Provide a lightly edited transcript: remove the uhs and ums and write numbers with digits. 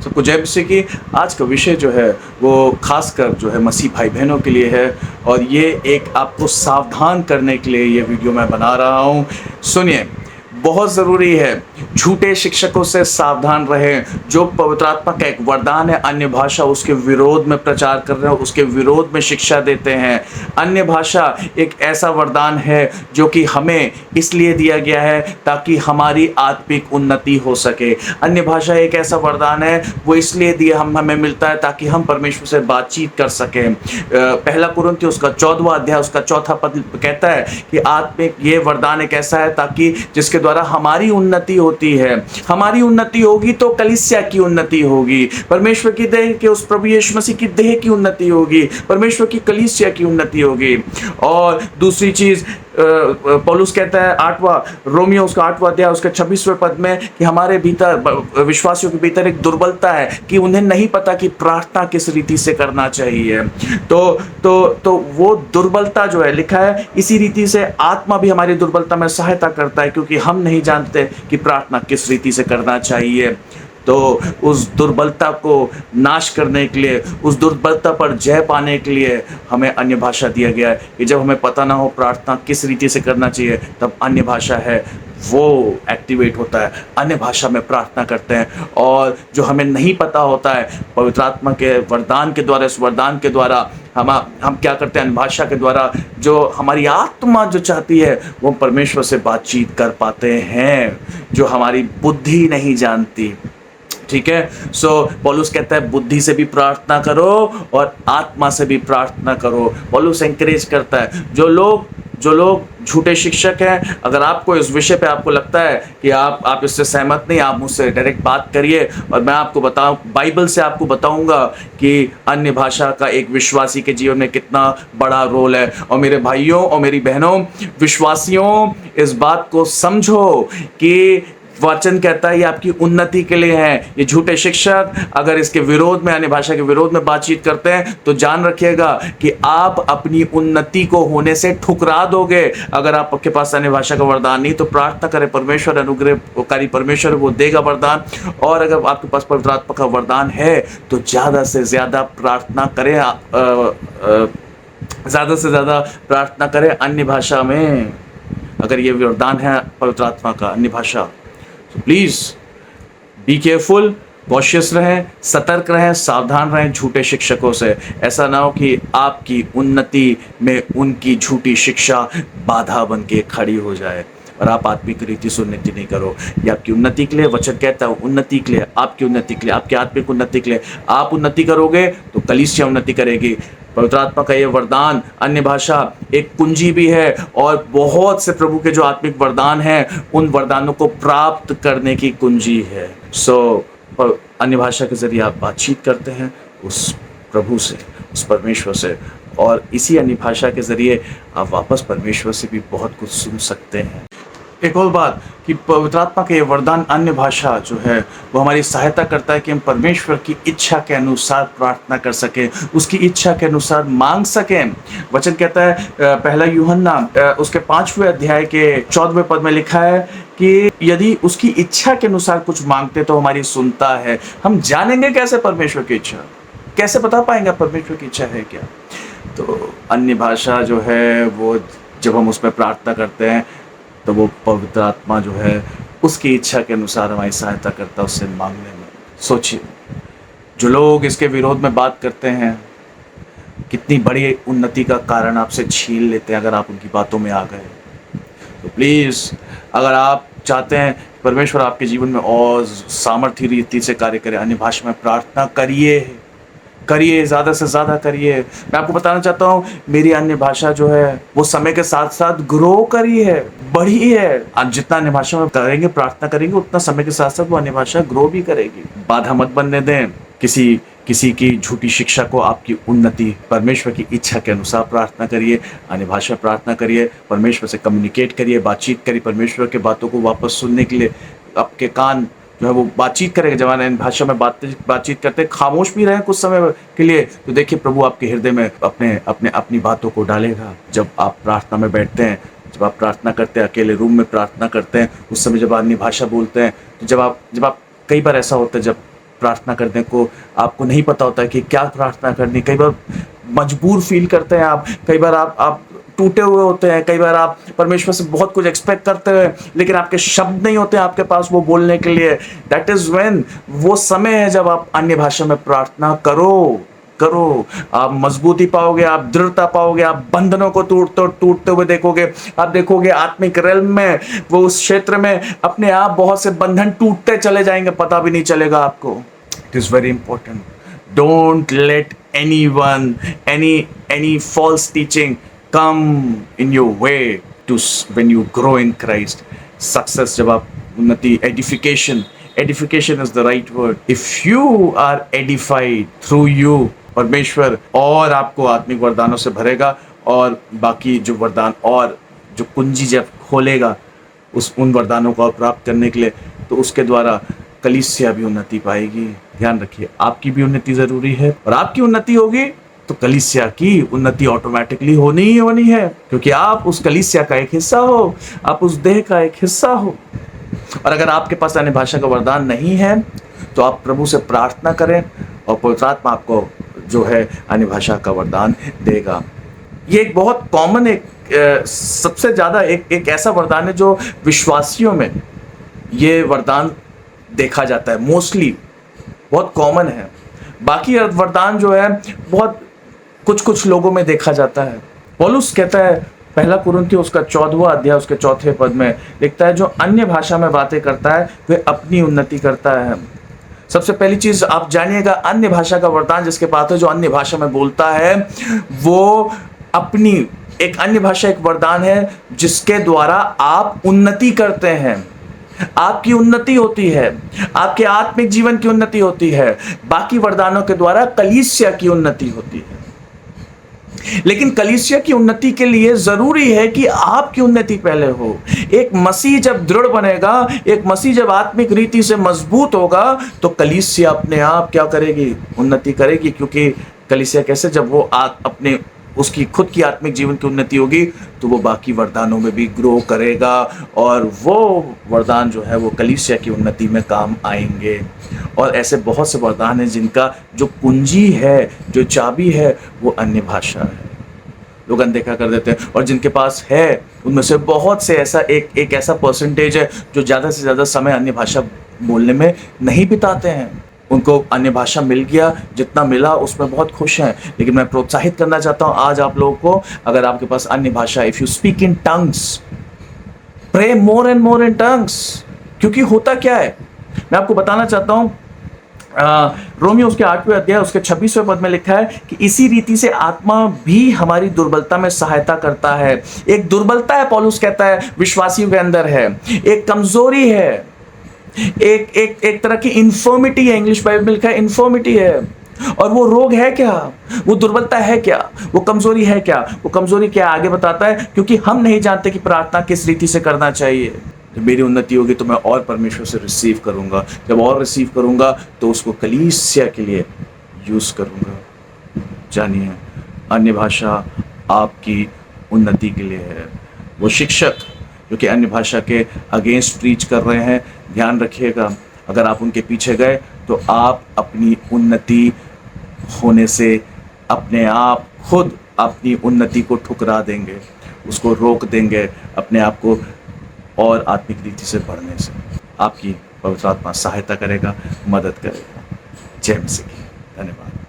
सबको जय मसीह की। आज का विषय जो है वो खासकर जो है मसीह भाई बहनों के लिए है और ये एक आपको सावधान करने के लिए ये वीडियो मैं बना रहा हूँ। सुनिए, बहुत ज़रूरी है झूठे शिक्षकों से सावधान रहें। जो पवित्र आत्मा का एक वरदान है, अन्य भाषा उसके विरोध में प्रचार कर रहे हैं, उसके विरोध में शिक्षा देते हैं। अन्य भाषा एक ऐसा वरदान है जो कि हमें इसलिए दिया गया है ताकि हमारी आत्मिक उन्नति हो सके। अन्य भाषा एक ऐसा वरदान है वो इसलिए दिया हमें मिलता है ताकि हम परमेश्वर से बातचीत कर सकें। पहला कुरिन्थियों उसका 14वां अध्याय उसका 4था पद कहता है कि आत्मिक ये वरदान एक ऐसा है ताकि जिसके द्वारा हमारी उन्नति होती है। हमारी उन्नति होगी तो कलीसिया की उन्नति होगी, परमेश्वर की देह के उस प्रभु यीशु मसीह की देह की उन्नति होगी, परमेश्वर की कलीसिया की उन्नति होगी। और दूसरी चीज पौलुस कहता है रोमियो उसका 8वां अध्याय उसके 26वें पद में कि हमारे भीतर विश्वासियों के भीतर एक दुर्बलता है कि उन्हें नहीं पता कि प्रार्थना किस रीति से करना चाहिए। तो वो दुर्बलता जो है लिखा है, इसी रीति से आत्मा भी हमारी दुर्बलता में सहायता करता है क्योंकि हम नहीं जानते कि प्रार्थना किस रीति से करना चाहिए। तो उस दुर्बलता को नाश करने के लिए, उस दुर्बलता पर जय पाने के लिए हमें अन्य भाषा दिया गया है कि जब हमें पता ना हो प्रार्थना किस रीति से करना चाहिए तब अन्य भाषा है वो एक्टिवेट होता है, अन्य भाषा में प्रार्थना करते हैं। और जो हमें नहीं पता होता है पवित्र आत्मा के वरदान के द्वारा, इस वरदान के द्वारा हम क्या करते हैं, अन्य भाषा के द्वारा जो हमारी आत्मा जो चाहती है वो परमेश्वर से बातचीत कर पाते हैं जो हमारी बुद्धि नहीं जानती। ठीक है, सो पौलुस कहता है बुद्धि से भी प्रार्थना करो और आत्मा से भी प्रार्थना करो। पौलुस एंकरेज करता है जो लोग झूठे शिक्षक हैं, अगर आपको इस विषय पे आपको लगता है कि आप इससे सहमत नहीं, आप मुझसे डायरेक्ट बात करिए और मैं आपको बाइबल से आपको बताऊंगा कि अन्य भाषा का एक विश्वासी के जीवन में कितना बड़ा रोल है। और मेरे भाइयों और मेरी बहनों, विश्वासियों, इस बात को समझो कि वचन कहता है ये आपकी उन्नति के लिए है। ये झूठे शिक्षक अगर इसके विरोध में, अन्य भाषा के विरोध में बातचीत करते हैं तो जान रखिएगा कि आप अपनी उन्नति को होने से ठुकरा दोगे। अगर आपके पास अन्य भाषा का वरदान नहीं तो प्रार्थना करें, परमेश्वर अनुग्रहकारी परमेश्वर वो देगा वरदान। और अगर आपके पास पवित्र आत्मा का वरदान है तो ज़्यादा से ज़्यादा प्रार्थना करें, ज़्यादा से ज़्यादा प्रार्थना करें अन्य भाषा में। अगर ये वरदान है पवित्र आत्मा का अन्य भाषा, प्लीज बी केयरफुल, कॉशियस रहें, सतर्क रहें, सावधान रहें झूठे शिक्षकों से। ऐसा ना हो कि आपकी उन्नति में उनकी झूठी शिक्षा बाधा बन के खड़ी हो जाए और आप आत्मिक रीति से उन्नति नहीं करो। ये आपकी उन्नति के लिए वचन कहता है, उन्नति के लिए, आपकी उन्नति के लिए, आपकी आत्मिक उन्नति के लिए। आप उन्नति करोगे तो कलीसिया उन्नति करेगी। पवित्र आत्मा का ये वरदान अन्य भाषा एक कुंजी भी है और बहुत से प्रभु के जो आत्मिक वरदान हैं उन वरदानों को प्राप्त करने की कुंजी है। अन्य भाषा के जरिए आप बातचीत करते हैं उस प्रभु से, उस परमेश्वर से, और इसी अन्य भाषा के जरिए आप वापस परमेश्वर से भी बहुत कुछ सुन सकते हैं। एक और बात कि पवित्र आत्मा का ये वरदान अन्य भाषा जो है वो हमारी सहायता करता है कि हम परमेश्वर की इच्छा के अनुसार प्रार्थना कर सकें, उसकी इच्छा के अनुसार मांग सकें। वचन कहता है पहला यूहन्ना उसके 5वें अध्याय के 14वें पद में लिखा है कि यदि उसकी इच्छा के अनुसार कुछ मांगते तो हमारी सुनता है। हम जानेंगे कैसे परमेश्वर की इच्छा, कैसे बता पाएंगे परमेश्वर की इच्छा है क्या? तो अन्य भाषा जो है वो जब हम उसमें प्रार्थना करते हैं तो वो पवित्र आत्मा जो है उसकी इच्छा के अनुसार हमारी सहायता करता है उससे मांगने में। सोचिए, जो लोग इसके विरोध में बात करते हैं कितनी बड़ी उन्नति का कारण आपसे छीन लेते हैं अगर आप उनकी बातों में आ गए। तो प्लीज़, अगर आप चाहते हैं परमेश्वर आपके जीवन में और सामर्थ्य रीति से कार्य करे, अन्य भाषा में प्रार्थना करिए, ज़्यादा से ज़्यादा करिए। मैं आपको बताना चाहता हूँ मेरी अन्य भाषा जो है वो समय के साथ साथ ग्रो करी है, बढ़ी है। आप जितना अन्य भाषा में करेंगे, प्रार्थना करेंगे, उतना समय के साथ साथ वो अन्य भाषा ग्रो भी करेगी। बाधा मत बनने दें किसी की झूठी शिक्षा को। आपकी उन्नति परमेश्वर की इच्छा के अनुसार प्रार्थना करिए, अन्य भाषा प्रार्थना करिए, परमेश्वर से कम्युनिकेट करिए, बातचीत करिए, परमेश्वर के बातों को वापस सुनने के लिए आपके कान जो है वो बातचीत करेगा। जब इन भाषा में बातचीत करते हैं, खामोश भी रहें कुछ समय के लिए, तो देखिए प्रभु आपके हृदय में अपनी बातों को डालेगा। जब आप प्रार्थना में बैठते हैं, जब आप प्रार्थना करते हैं, अकेले रूम में प्रार्थना करते हैं, उस समय जब अन्य भाषा बोलते हैं, तो जब आप कई बार ऐसा होता है जब प्रार्थना करने को आपको नहीं पता होता है कि क्या प्रार्थना करनी। कई बार मजबूर फील करते हैं आप, कई बार आप टूटे हुए होते हैं, कई बार आप परमेश्वर से बहुत कुछ एक्सपेक्ट करते हैं लेकिन आपके शब्द नहीं होते हैं आपके पास वो बोलने के लिए। दैट इज व्हेन, वो समय है जब आप अन्य भाषा में प्रार्थना करो। आप मजबूती पाओगे, आप दृढ़ता पाओगे, आप बंधनों को टूटते हुए देखोगे। आप देखोगे आत्मिक रेल्म में, वो उस क्षेत्र में अपने आप बहुत से बंधन टूटते चले जाएंगे, पता भी नहीं चलेगा आपको। It is very important, don't let anyone, any false teaching come in your way to when you grow in Christ. Success, जब आप उन्नति, edification is the right word. If you are edified through you, परमेश्वर और आपको आत्मिक वरदानों से भरेगा, और बाकी जो वरदान और जो कुंजी जब खोलेगा उन वरदानों को प्राप्त करने के लिए, तो उसके द्वारा कलीसिया भी उन्नति पाएगी। ध्यान रखिए, आपकी भी उन्नति जरूरी है, और आपकी उन्नति होगी तो कलीसिया की उन्नति ऑटोमेटिकली होनी ही होनी है, क्योंकि आप उस कलीसिया का एक हिस्सा हो, आप उस देह का एक हिस्सा हो। और अगर आपके पास अन्य भाषा का वरदान नहीं है तो आप प्रभु से प्रार्थना करें और पवित्र आत्मा आपको जो है अन्य भाषा का वरदान देगा। ये एक बहुत कॉमन, सबसे ज्यादा एक ऐसा वरदान है जो विश्वासियों में ये वरदान देखा जाता है, मोस्टली बहुत कॉमन है। बाकी वरदान जो है बहुत कुछ लोगों में देखा जाता है। पौलुस कहता है, पहला कुरिन्थियों उसका 14वां अध्याय उसके 4 पद में लिखता है, जो अन्य भाषा में बातें करता है वह अपनी उन्नति करता है। सबसे पहली चीज आप जानिएगा, अन्य भाषा का वरदान जिसके पास है, जो अन्य भाषा में बोलता है, वो अपनी एक अन्य भाषा एक वरदान है जिसके द्वारा आप उन्नति करते हैं, आपकी उन्नति होती है, आपके आत्मिक जीवन की उन्नति होती है। बाकी वरदानों के द्वारा कलीसिया की उन्नति होती है, लेकिन कलीसिया की उन्नति के लिए जरूरी है कि आपकी उन्नति पहले हो। एक मसीह जब दृढ़ बनेगा, एक मसीह जब आत्मिक रीति से मजबूत होगा, तो कलीसिया अपने आप क्या करेगी? उन्नति करेगी। क्योंकि कलीसिया कैसे, जब वो अपने उसकी खुद की आत्मिक जीवन की उन्नति होगी तो वो बाकी वरदानों में भी ग्रो करेगा, और वो वरदान जो है वो कलीसिया की उन्नति में काम आएंगे। और ऐसे बहुत से वरदान हैं जिनका जो कुंजी है, जो चाबी है, वो अन्य भाषा है। लोग अनदेखा कर देते हैं, और जिनके पास है उनमें से बहुत से एक ऐसा परसेंटेज है जो ज़्यादा से ज़्यादा समय अन्य भाषा बोलने में नहीं बिताते हैं। उनको अन्य भाषा मिल गया, जितना मिला उसमें बहुत खुश हैं। लेकिन मैं प्रोत्साहित करना चाहता हूं आज आप लोगों को, अगर आपके पास अन्य भाषा, if you speak in tongues, pray more and more in tongues. क्योंकि होता क्या है, मैं आपको बताना चाहता हूं, रोमियो उसके 8वें अध्याय उसके 26वें पद में लिखा है कि इसी रीति से आत्मा भी हमारी दुर्बलता में सहायता करता है। एक दुर्बलता है, पौलुस कहता है, विश्वासियों के अंदर है, एक कमजोरी है, एक तरह की इन्फर्मिटी है। इंग्लिश बाइबल में लिखा है इन्फर्मिटी है। और वो रोग है क्या, वो दुर्बलता है क्या, वो कमजोरी है क्या? वो कमजोरी क्या आगे बताता है, क्योंकि हम नहीं जानते कि प्रार्थना किस रीति से करना चाहिए। जब मेरी उन्नति होगी तो मैं और परमेश्वर से रिसीव करूंगा, जब और रिसीव करूंगा तो उसको कलीसिया के लिए यूज करूंगा। जानिए, अन्य भाषा आपकी उन्नति के लिए है। वो शिक्षक जो कि अन्य भाषा के अगेंस्ट प्रीच कर रहे हैं, ध्यान रखिएगा, अगर आप उनके पीछे गए तो आप अपनी उन्नति होने से अपने आप खुद अपनी उन्नति को ठुकरा देंगे, उसको रोक देंगे, अपने आप को और आत्मिक रीति से बढ़ने से। आपकी पवित्र आत्मा सहायता करेगा, मदद करेगा। जय मसीह की। धन्यवाद।